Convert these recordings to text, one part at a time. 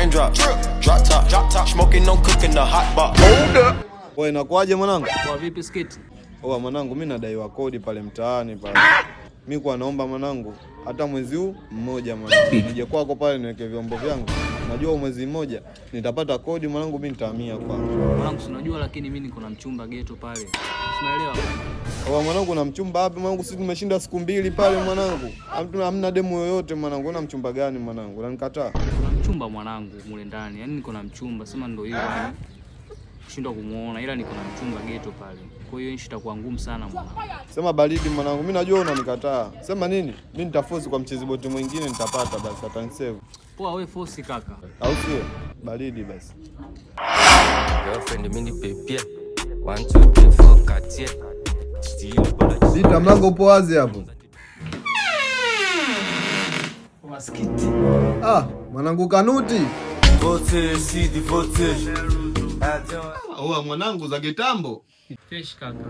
Raindrop, drop top, smoking on cooking the hot box. Hold up. Wewe inakuaje mwanangu? Kwa vipi skate? Mwanangu mimi nadaiwa kodi pale mtaani pale. Mimi kwa naomba mwanangu hata mwezi huu mmoja mwanangu. Nije kwako pale niweke vyombo vyangu. Najua mwezi mmoja nitapata kodi mwanangu, mimi nitahamia kwangu. Mwanangu unajua, lakini mimi niko na mchumba ghetto pale. Unaelewa? Mwanangu na mchumba wapi mwanangu? Sisi tumeshinda siku mbili pale mwanangu. Hamna demu yoyote mwanangu. Una mchumba gani mwanangu? Unanikataa? Kuna mchumba mwanangu mule ndani. Yaani niko na mchumba, sema ndio hiyo yani. Shindwa kumuona, ila niko na mchumba ghetto pale. Kwa hiyo itakuwa ngumu sana mwanangu. Sema baridi mwanangu. Mimi najua unanikataa. Sema nini? Mimi nitaforce kwa mchezi boti mwingine nitapata basi, atanisave. Poa wewe force kaka. Au sio? Baridi basi. Girlfriend mini pepe. 1 2 3 4 Cartier. Sita mlango upo wazi hapo. Maskiti. Mwanangu Kanuti. Vote CD vote. Mwanangu za kitambo. Fresh kaka.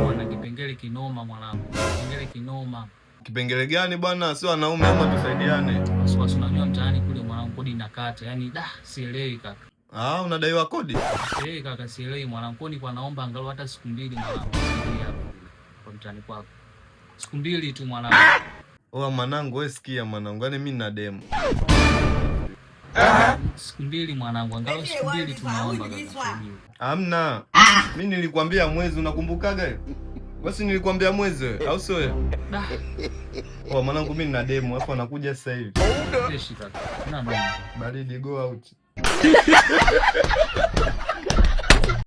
Wana kipengele kinoma mwanangu. Kipengele kinoma. Kipengele gani bwana? Sio wanaume ama tusaidiane. Wasiwasi, unajua mtaani kule mwanangu kodi inakata. Yaani sielewi kaka. Unadaiwa kodi? Kaka sielewi mwanangu, ni kwa naomba angalau hata siku mbili mwanangu. Kwa mtaani kwako. Siku mbili tu mwanangu. Mwanangu wewe sikia mwanangu, yani mimi nina demo. Siku mbili mwanangu, angalau siku mbili tunaomba kaka. Hamna. Mimi nilikwambia mwezi, unakumbukaga? Basi nilikwambia mwezi au sio wewe? Mwanangu mimi nina demo, alafu anakuja sasa hivi. Fresh kaka. Na baridi, go out.